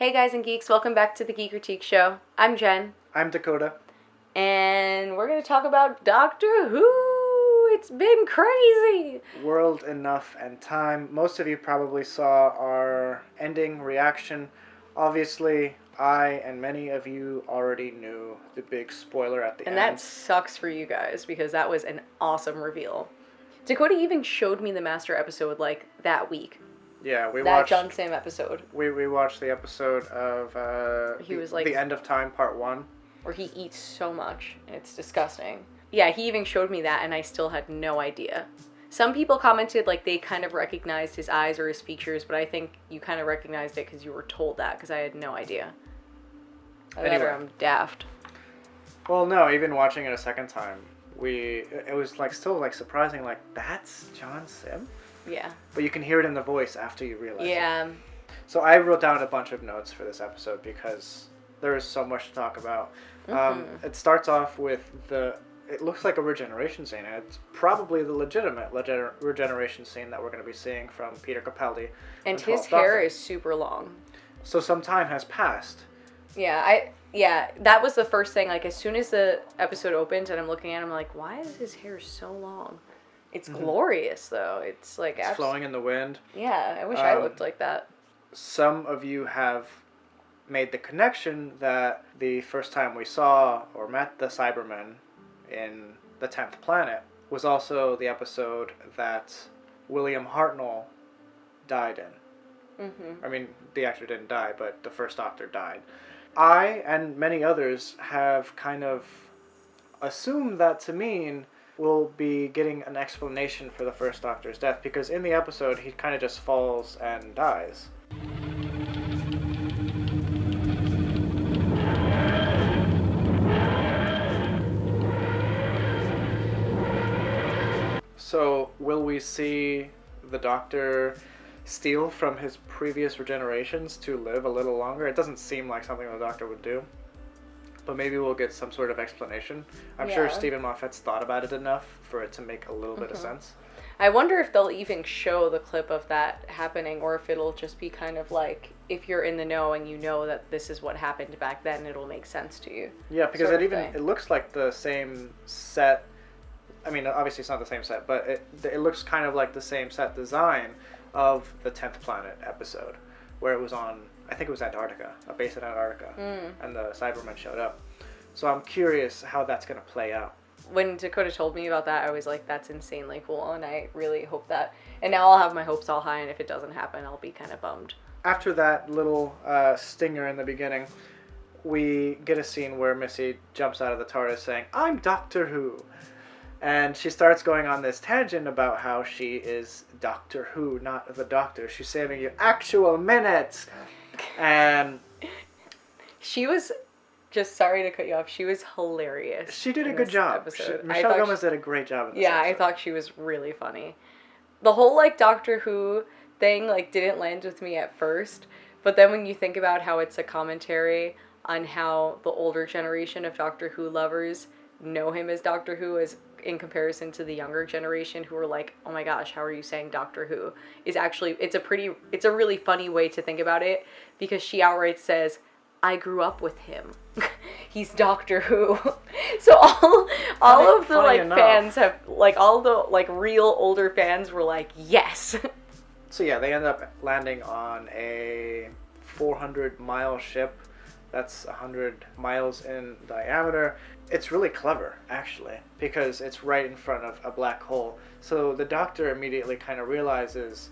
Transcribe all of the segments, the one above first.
Hey guys and geeks, welcome back to the Geekritique show. I'm Jen. I'm Dakota. And we're going to talk about Doctor Who. It's been crazy. World Enough and Time. Most of you probably saw our ending reaction. Obviously, I and many of you already knew the big spoiler at the end. And that sucks for you guys because that was an awesome reveal. Dakota even showed me the Master episode like that week. Yeah, we that watched John Sam episode. We watched the episode of the End of Time Part 1. Where he eats so much. It's disgusting. Yeah, he even showed me that and I still had no idea. Some people commented like they kind of recognized his eyes or his features, but I think you kind of recognized it because you were told that because I had no idea. Anyway. I'm daft. Well, no, even watching it a second time, it was like still like surprising, like that's John Sim? Yeah. But you can hear it in the voice after you realize Yeah. it. So I wrote down a bunch of notes for this episode because there is so much to talk about. It starts off with it looks like a regeneration scene, and it's probably the legitimate regeneration scene that we're going to be seeing from Peter Capaldi. And his hair is super long. So some time has passed. Yeah, that was the first thing. Like, as soon as the episode opened and I'm looking at him, I'm like, why is his hair so long? It's glorious, though. It's like... It's flowing in the wind. Yeah, I wish I looked like that. Some of you have made the connection that the first time we saw or met the Cybermen in the 10th Planet was also the episode that William Hartnell died in. I mean, the actor didn't die, but the first Doctor died. I and many others have kind of assumed that to mean we'll be getting an explanation for the first Doctor's death, because in the episode he kind of just falls and dies. So will we see the Doctor steal from his previous regenerations to live a little longer? It doesn't seem like something the Doctor would do. But maybe we'll get some sort of explanation. I'm sure Stephen Moffat's thought about it enough for it to make a little bit of sense. I wonder if they'll even show the clip of that happening, or if it'll just be kind of like, if you're in the know and you know that this is what happened back then, it'll make sense to you. Yeah, because it looks like the same set. I mean, obviously it's not the same set, but it looks kind of like the same set design of the 10th Planet episode, where it was on, I think it was Antarctica, a base in Antarctica, and the Cybermen showed up. So I'm curious how that's going to play out. When Dakota told me about that, I was like, that's insanely cool, and I really hope that. And now I'll have my hopes all high, and if it doesn't happen, I'll be kind of bummed. After that little stinger in the beginning, we get a scene where Missy jumps out of the TARDIS saying, "I'm Doctor Who." And she starts going on this tangent about how she is Doctor Who, not the Doctor. She's saving you actual minutes. And she was, just sorry to cut you off, she was hilarious. She did a good job. Michelle Gomez did a great job in this episode. I thought she was really funny. The whole, like, Doctor Who thing, like, didn't land with me at first. But then when you think about how it's a commentary on how the older generation of Doctor Who lovers know him as Doctor Who as in comparison to the younger generation who are like, oh my gosh, how are you saying Doctor Who? Is actually, it's a really funny way to think about it, because she outright says, I grew up with him. He's Doctor Who. So all of the like fans have, like, all the like real older fans were like, yes. So yeah, they end up landing on a 400-mile ship that's 100 miles in diameter. It's really clever, actually, because it's right in front of a black hole. So the Doctor immediately kind of realizes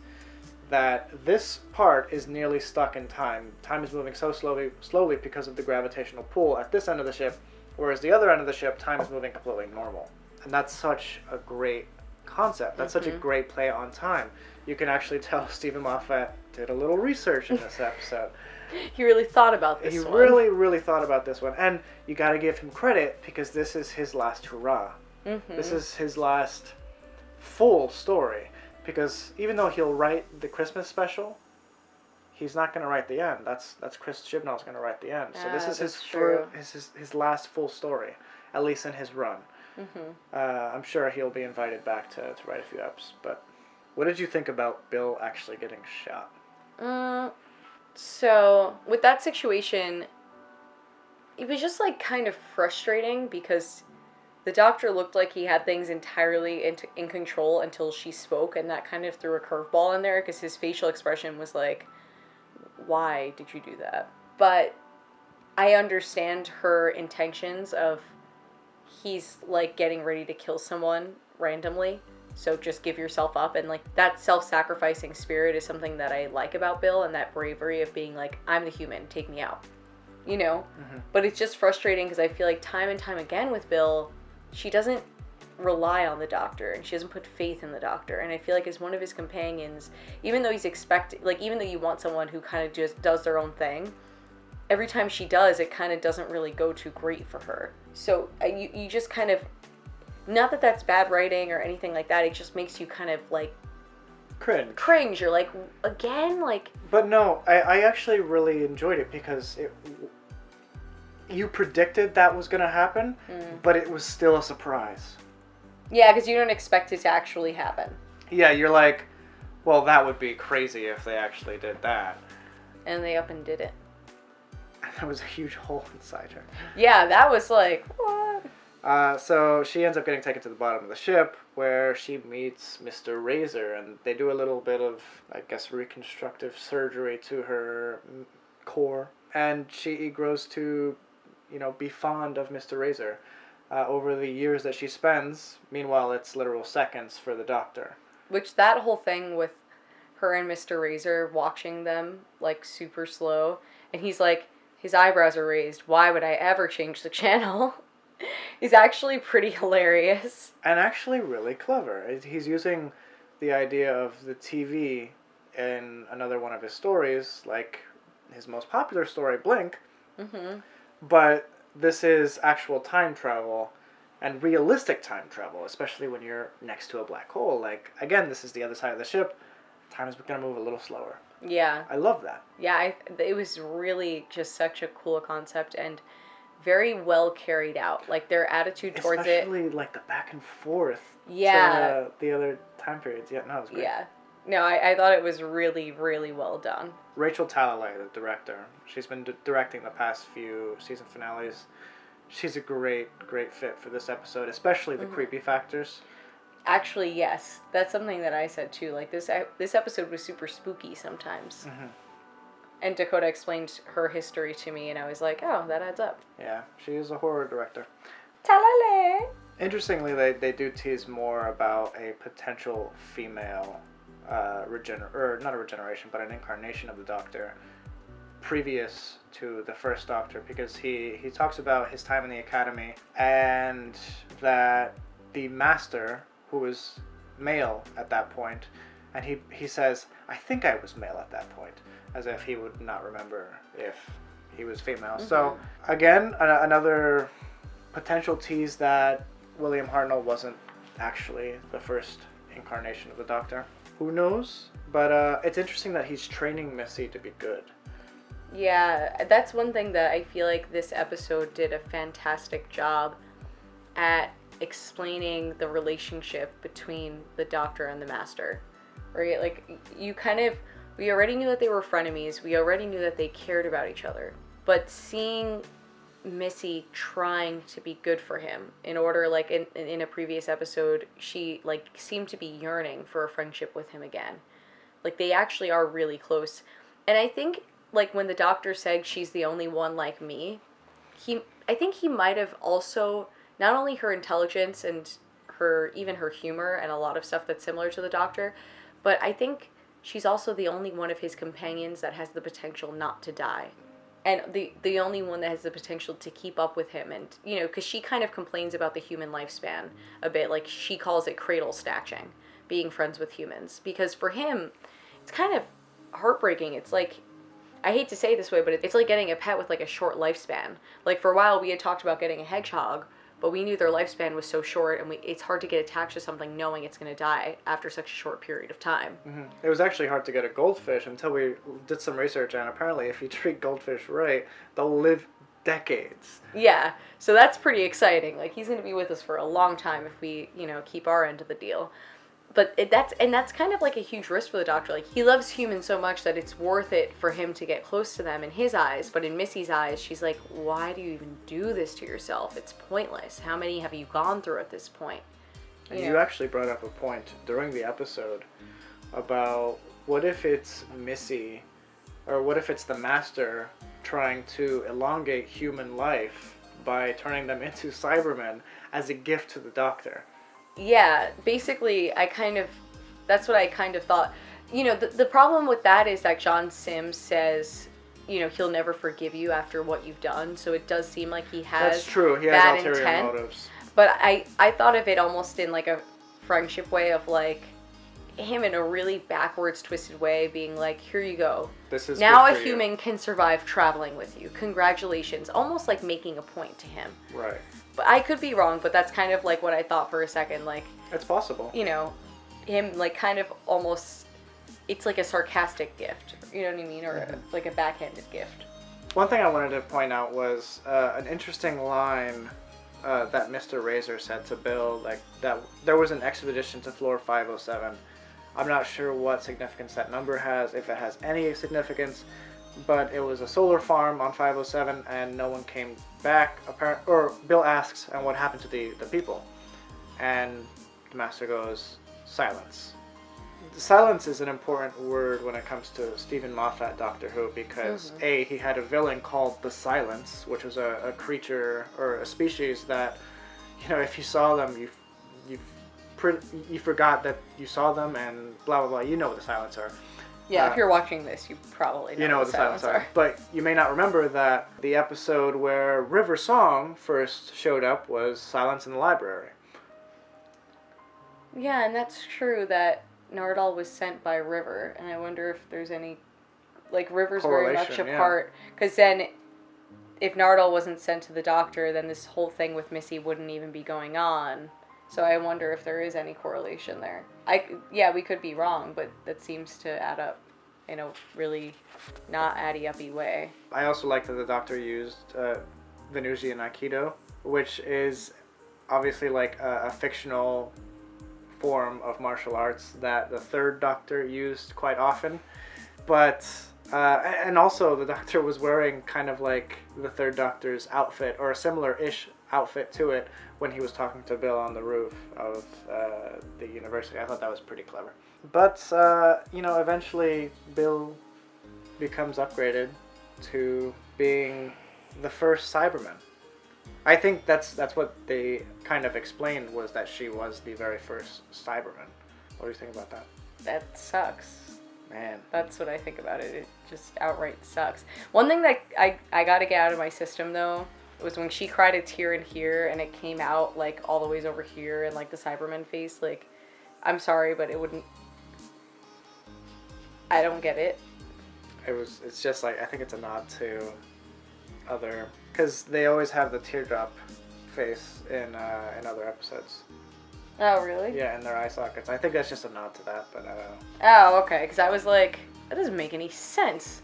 that this part is nearly stuck in time. Time is moving so slowly because of the gravitational pull at this end of the ship, whereas the other end of the ship, time is moving completely normal. And that's such a great concept. That's such a great play on time. You can actually tell Stephen Moffat did a little research in this episode. He really thought about this one. He really, really thought about this one. And you got to give him credit, because this is his last hurrah. This is his last full story. Because even though he'll write the Christmas special, he's not going to write the end. That's Chris Chibnall's going to write the end. So this is his last full story, at least in his run. I'm sure he'll be invited back to write a few eps. But what did you think about Bill actually getting shot? So, with that situation, it was just, like, kind of frustrating because the doctor looked like he had things entirely in control until she spoke, and that kind of threw a curveball in there because his facial expression was like, why did you do that? But I understand her intentions of he's, like, getting ready to kill someone randomly, so just give yourself up, and, like, that self-sacrificing spirit is something that I like about Bill, and that bravery of being like, I'm the human, take me out, you know? Mm-hmm. But it's just frustrating because I feel like time and time again with Bill, she doesn't rely on the doctor, and she doesn't put faith in the doctor, and I feel like as one of his companions, even though he's expected, like, even though you want someone who kind of just does their own thing, every time she does, it kind of doesn't really go too great for her. So you just kind of, not that that's bad writing or anything like that, it just makes you kind of, like, cringe. You're like, again? Like... But no, I actually really enjoyed it because you predicted that was going to happen, but it was still a surprise. Yeah, because you don't expect it to actually happen. Yeah, you're like, well, that would be crazy if they actually did that. And they up and did it. And there was a huge hole inside her. Yeah, that was like, what? So she ends up getting taken to the bottom of the ship where she meets Mr. Razor, and they do a little bit of, I guess, reconstructive surgery to her core. And she grows to, be fond of Mr. Razor over the years that she spends. Meanwhile, it's literal seconds for the doctor. Which, that whole thing with her and Mr. Razor watching them, like, super slow, and he's like, his eyebrows are raised, why would I ever change the channel? Is actually pretty hilarious. And actually really clever. He's using the idea of the TV in another one of his stories, like his most popular story, Blink. Mm-hmm. But this is actual time travel and realistic time travel, especially when you're next to a black hole. Like, again, this is the other side of the ship. Time is going to move a little slower. Yeah. I love that. Yeah, it was really just such a cool concept and very well carried out. Like, their attitude towards it. Especially, like, the back and forth. Yeah. To the other time periods. Yeah, no, it was great. Yeah. No, I thought it was really, really well done. Rachel Talalay, the director, she's been directing the past few season finales. She's a great fit for this episode, especially the creepy factors. Actually, yes. That's something that I said, too. Like, this episode was super spooky sometimes. Mm-hmm. And Dakota explained her history to me, and I was like, oh, that adds up. Yeah, she is a horror director. Talale! Interestingly, they do tease more about a potential female not a regeneration, but an incarnation of the Doctor previous to the first Doctor, because he talks about his time in the Academy and that the Master, who was male at that point, and he says, I think I was male at that point, as if he would not remember if he was female. Mm-hmm. So, again, another potential tease that William Hartnell wasn't actually the first incarnation of the Doctor. Who knows? But it's interesting that he's training Missy to be good. Yeah, that's one thing that I feel like this episode did a fantastic job at explaining the relationship between the Doctor and the Master. Right? Like, we already knew that they were frenemies. We already knew that they cared about each other. But seeing Missy trying to be good for him in order, like, in a previous episode, she, like, seemed to be yearning for a friendship with him again. Like, they actually are really close. And I think, like, when the Doctor said she's the only one like me, I think he might have also, not only her intelligence and even her humor and a lot of stuff that's similar to the Doctor, but I think she's also the only one of his companions that has the potential not to die. And the only one that has the potential to keep up with him. And, because she kind of complains about the human lifespan a bit. Like, she calls it cradle snatching, being friends with humans. Because for him, it's kind of heartbreaking. It's like, I hate to say it this way, but it's like getting a pet with, like, a short lifespan. Like, for a while, we had talked about getting a hedgehog, but we knew their lifespan was so short, and it's hard to get attached to something knowing it's going to die after such a short period of time. Mm-hmm. It was actually hard to get a goldfish until we did some research, and apparently if you treat goldfish right, they'll live decades. Yeah, so that's pretty exciting. Like, he's going to be with us for a long time if we, keep our end of the deal. But that's kind of like a huge risk for the Doctor. Like, he loves humans so much that it's worth it for him to get close to them in his eyes. But in Missy's eyes, she's like, why do you even do this to yourself? It's pointless. How many have you gone through at this point? And you actually brought up a point during the episode about what if it's Missy, or what if it's the Master trying to elongate human life by turning them into Cybermen as a gift to the Doctor? Yeah, basically, that's what I kind of thought. You know, the problem with that is that John Sims says, you know, he'll never forgive you after what you've done, so it does seem like he has That's true, he has bad ulterior intent. motives. But I thought of it almost in like a friendship way of like him in a really backwards, twisted way being like, here you go. This is now good a for human you. can survive traveling with you. Congratulations. Almost like making a point to him. Right. But I could be wrong, but that's kind of like what I thought for a second. Like, it's possible. You know, him like kind of almost, it's like a sarcastic gift. You know what I mean? Or like a backhanded gift. One thing I wanted to point out was an interesting line that Mr. Razor said to Bill, like that there was an expedition to floor 507. I'm not sure what significance that number has, if it has any significance, but it was a solar farm on 507 and no one came back. Or Bill asks, and what happened to the people? And the Master goes, silence. Silence is an important word when it comes to Stephen Moffat Doctor Who, because A, he had a villain called the Silence, which was a creature or a species that, you know, if you saw them, you forgot that you saw them, and blah blah blah. You know what the Silence are. Yeah, if you're watching this, you probably know what the Silence are. But you may not remember that the episode where River Song first showed up was Silence in the Library. Yeah, and that's true that Nardole was sent by River, and I wonder if there's any, like, River's very much a part, because then if Nardole wasn't sent to the Doctor, then this whole thing with Missy wouldn't even be going on. So I wonder if there is any correlation there. Yeah, we could be wrong, but that seems to add up in a really not addy-uppy way. I also like that the Doctor used Venusian Aikido, which is obviously like a fictional form of martial arts that the Third Doctor used quite often. But and also the Doctor was wearing kind of like the Third Doctor's outfit, or a similar-ish outfit to it, when he was talking to Bill on the roof of the university. I thought that was pretty clever. But you know, eventually Bill becomes upgraded to being the first Cyberman. I think that's what they kind of explained, was that she was the very first Cyberman. What do you think about that? That sucks. Man. That's what I think about it. It just outright sucks. One thing that I got to get out of my system, though, was when she cried a tear in here and it came out, like, all the ways over here and, like, the Cyberman face. Like, I'm sorry, but it wouldn't... I don't get it. It's just like, I think it's a nod to other... Because they always have the teardrop face in other episodes. Oh, really? Yeah, in their eye sockets. I think that's just a nod to that, but I don't know. Oh, okay. Because I was like, that doesn't make any sense.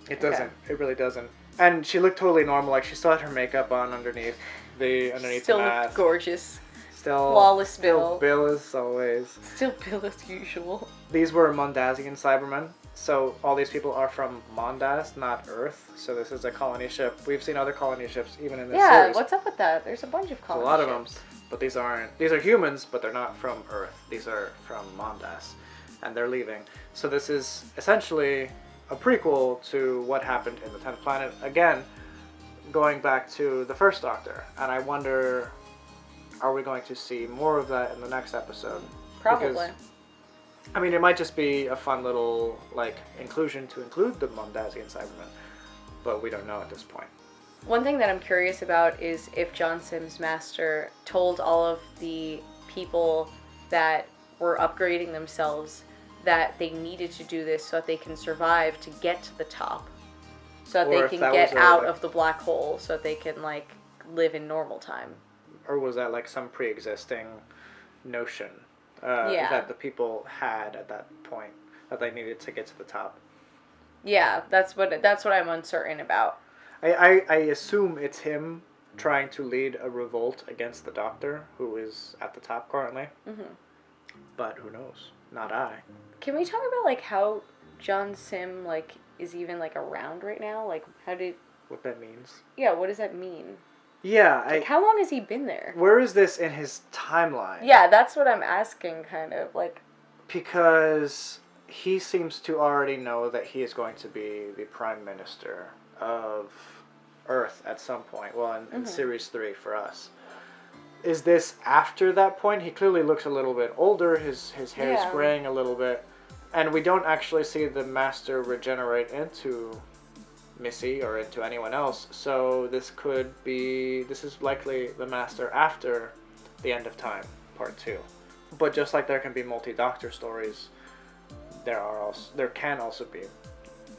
It doesn't. Okay. It really doesn't. And she looked totally normal. Like, she still had her makeup on underneath the mask. Still looked gorgeous. Still flawless Bill. Bill as always. Still Bill as usual. These were Mondasian Cybermen. So all these people are from Mondas, not Earth. So this is a colony ship. We've seen other colony ships even in this series. Yeah, what's up with that? There's a bunch of colony ships. There's a lot of them. But these aren't. These are humans, but they're not from Earth. These are from Mondas. And they're leaving. So this is essentially a prequel to what happened in the 10th Planet. Again, going back to the first Doctor. And I wonder, are we going to see more of that in the next episode? Probably. Because, I mean, it might just be a fun little, like, inclusion to include the Mondasian Cybermen. But we don't know at this point. One thing that I'm curious about is if John Sims' master told all of the people that were upgrading themselves that they needed to do this so that they can survive to get to the top. So that they can get out of the black hole, so that they can, like, live in normal time. Or was that, like, some pre-existing notion that the people had at that point, that they needed to get to the top? Yeah, that's what I'm uncertain about. I assume it's him trying to lead a revolt against the Doctor, who is at the top currently. Mm-hmm. But who knows? Not I. Can we talk about like how John Sim like is even like around right now? Like how did What that means? Yeah, what does that mean? Yeah, Like how long has he been there? Where is this in his timeline? Yeah, that's what I'm asking kind of like Because he seems to already know that he is going to be the prime minister of Earth at some point. Well, in series 3 for us. Is this after that point? He clearly looks a little bit older. His hair is graying a little bit. And we don't actually see the master regenerate into Missy or into anyone else. So this is likely the master after the end of time, part 2. But just like there can be multi-doctor stories, there can also be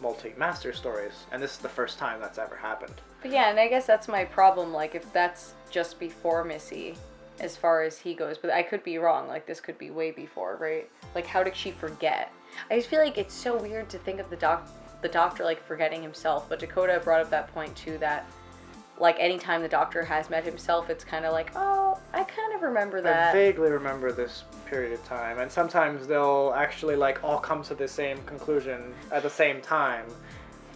multi-master stories. And this is the first time that's ever happened. But yeah, and I guess that's my problem, like, if that's just before Missy, as far as he goes, but I could be wrong, like, this could be way before, right? Like, how did she forget? I just feel like it's so weird to think of the doctor, like, forgetting himself, but Dakota brought up that point, too, that, like, anytime the doctor has met himself, it's kind of like, oh, I kind of remember that. I vaguely remember this period of time, and sometimes they'll actually, like, all come to the same conclusion at the same time,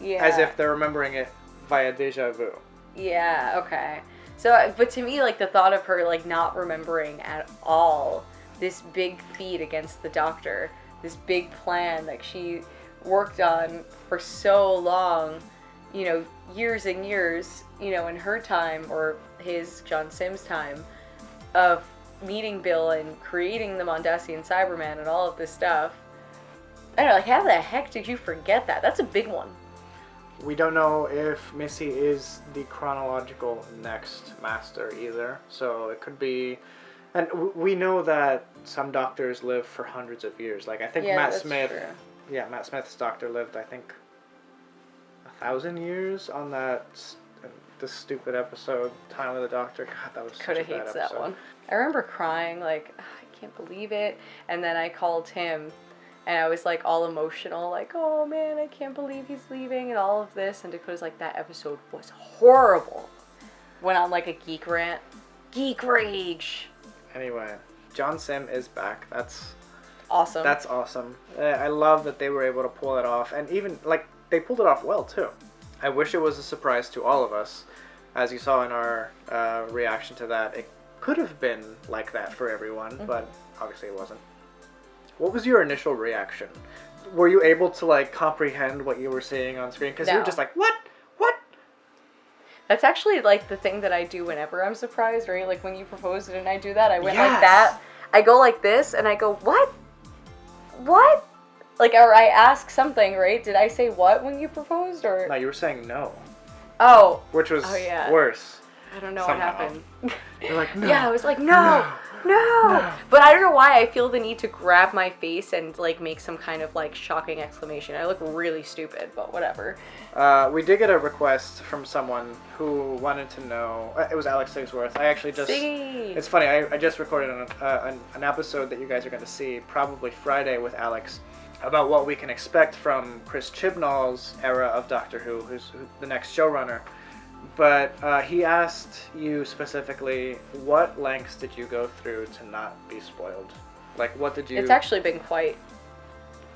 as if they're remembering it via deja vu. Yeah, okay. So, but to me, like, the thought of her, like, not remembering at all this big feat against the doctor, this big plan that she worked on for so long, you know, years and years, you know, in her time, or his, John Sim's time, of meeting Bill and creating the Mondasian Cyberman and all of this stuff. I don't know, like, how the heck did you forget that? That's a big one. We don't know if Missy is the chronological next master either, so it could be... And we know that some doctors live for hundreds of years. Like, I think Matt Smith... True. Yeah, Matt Smith's doctor lived, I think, 1,000 years on the stupid episode, Time with the Doctor. God, that was such a bad episode. Hates that one. I remember crying, like, oh, I can't believe it. And then I called him, and I was, like, all emotional, like, oh, man, I can't believe he's leaving, and all of this. And Dakota's like, that episode was horrible. Went on, like, a geek rant. Geek rage! Anyway, John Sim is back. That's awesome. That's awesome. I love that they were able to pull it off. And even, like, they pulled it off well, too. I wish it was a surprise to all of us. As you saw in our reaction to that, it could have been like that for everyone, but obviously it wasn't. What was your initial reaction? Were you able to, like, comprehend what you were seeing on screen? Because you were just like, what? What? That's actually, like, the thing that I do whenever I'm surprised, right? Like, when you proposed and I do that, I went like that. I go like this, and I go, what? What? Like, or I ask something, right? Did I say what when you proposed, or? No, you were saying no. Oh. Which was worse. I don't know what happened. You're like, no. Yeah, I was like, no. But I don't know why I feel the need to grab my face and, like, make some kind of, like, shocking exclamation. I look really stupid, but whatever. We did get a request from someone who wanted to know. It was Alex Sigsworth. I actually just... It's funny, I just recorded an episode that you guys are going to see probably Friday with Alex about what we can expect from Chris Chibnall's era of Doctor Who, who's the next showrunner. But he asked you specifically, what lengths did you go through to not be spoiled? Like, what did you... It's actually been quite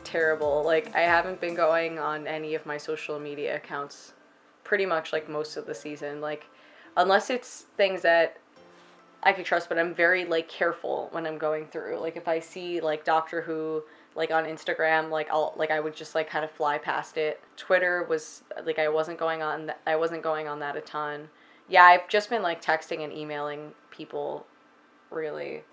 terrible. Like, I haven't been going on any of my social media accounts pretty much, like, most of the season. Like, unless it's things that I could trust, but I'm very, like, careful when I'm going through. Like, if I see, like, Doctor Who, like, on Instagram, like, I would just, like, kind of fly past it. Twitter was, like, I wasn't going on that a ton. Yeah, I've just been, like, texting and emailing people, really.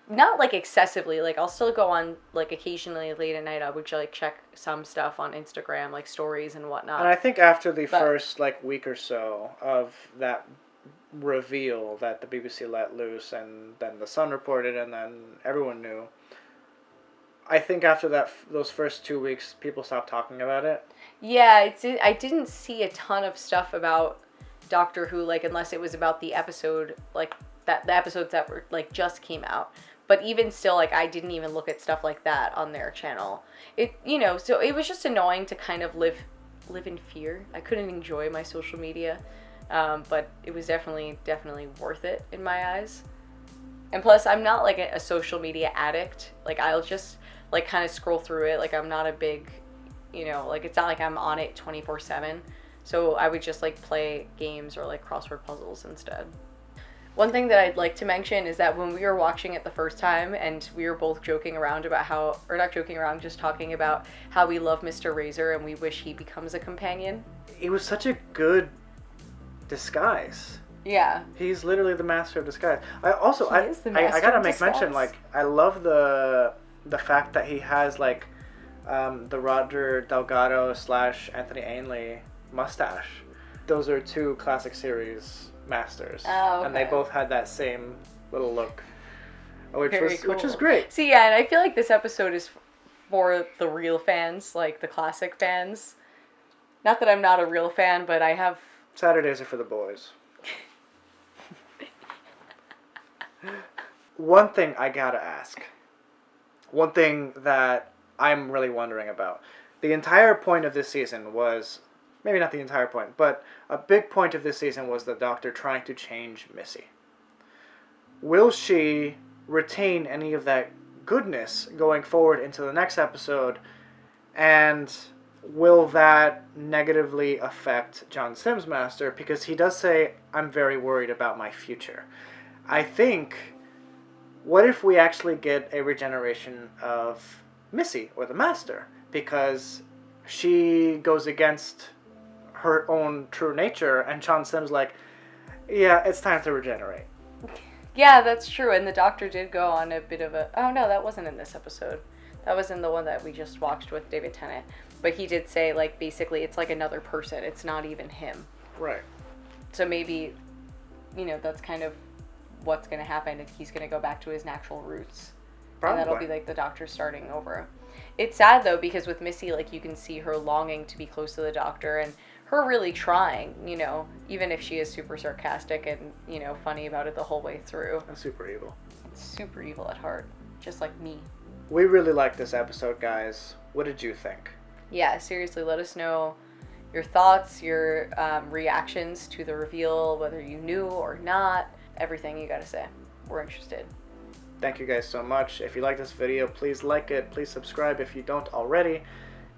Not, like, excessively. Like, I'll still go on, like, occasionally late at night, I would, like, check some stuff on Instagram, like, stories and whatnot. And I think after the first, like, week or so of that reveal that the BBC let loose, and then The Sun reported, and then everyone knew, I think after those first 2 weeks, people stopped talking about it. Yeah, I didn't see a ton of stuff about Doctor Who, like, unless it was about the episode, like, the episodes that were, like, just came out. But even still, like, I didn't even look at stuff like that on their channel. It, you know, so it was just annoying to kind of live in fear. I couldn't enjoy my social media, but it was definitely worth it in my eyes. And plus, I'm not like a social media addict. Like, I'll just like kind of scroll through it. Like, I'm not a big, like it's not like I'm on it 24/7. So I would just like play games or like crossword puzzles instead. One thing that I'd like to mention is that when we were watching it the first time and we were both joking around about how, or not joking around, just talking about how we love Mr. Razor and we wish he becomes a companion. He was such a good disguise. Yeah. He's literally the master of disguise. I gotta make mention, like, I love the fact that he has like the Roger Delgado / Anthony Ainley mustache. Those are two classic series masters. Oh, okay. And they both had that same little look, which is cool. great. See, yeah, and I feel like this episode is for the real fans, like the classic fans. Not that I'm not a real fan, but I have... Saturdays are for the boys. One thing I gotta ask. One thing that I'm really wondering about. The entire point of this season was... Maybe not the entire point, but a big point of this season was the Doctor trying to change Missy. Will she retain any of that goodness going forward into the next episode? And will that negatively affect John Sims' master? Because he does say, I'm very worried about my future. I think, what if we actually get a regeneration of Missy, or the master? Because she goes against her own true nature, and John Sims like, yeah, it's time to regenerate. Yeah, that's true, and the Doctor did go on a bit of a... Oh, no, that wasn't in this episode. That was in the one that we just watched with David Tennant. But he did say, like, basically, it's like another person. It's not even him. Right. So maybe, that's kind of what's going to happen. He's going to go back to his natural roots. Probably. And that'll be, like, the Doctor starting over. It's sad, though, because with Missy, like, you can see her longing to be close to the Doctor, and her really trying, even if she is super sarcastic and, funny about it the whole way through. And super evil. Super evil at heart. Just like me. We really liked this episode, guys. What did you think? Yeah, seriously, let us know your thoughts, your reactions to the reveal, whether you knew or not, everything you gotta say. We're interested. Thank you guys so much. If you like this video, please like it. Please subscribe if you don't already.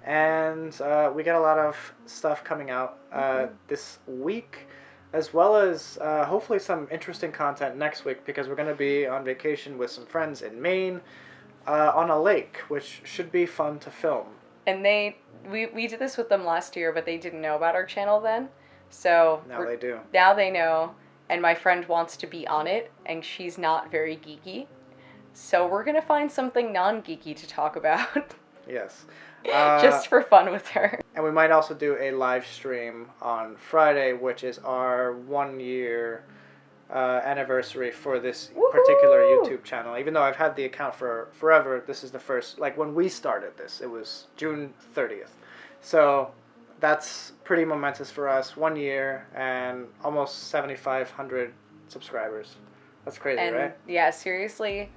And we got a lot of stuff coming out this week, as well as hopefully some interesting content next week, because we're going to be on vacation with some friends in Maine on a lake, which should be fun to film. And we did this with them last year, but they didn't know about our channel then. So now they do. Now they know, and my friend wants to be on it, and she's not very geeky. So we're going to find something non-geeky to talk about. Yes. Just for fun with her. And we might also do a live stream on Friday, which is our 1 year anniversary for this particular YouTube channel. Even though I've had the account for forever, this is the first, like when we started this, it was June 30th. So that's pretty momentous for us. 1 year and almost 7,500 subscribers. That's crazy, and, right? Yeah, seriously,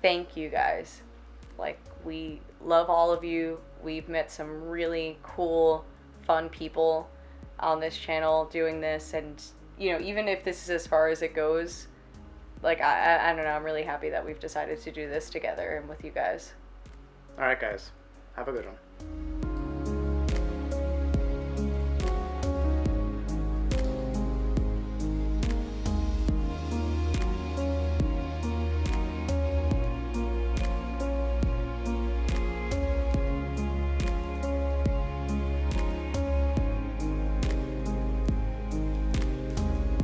thank you guys. Like, we love all of you. We've met some really cool, fun people on this channel doing this. And, even if this is as far as it goes, like, I don't know, I'm really happy that we've decided to do this together and with you guys. All right, guys. Have a good one.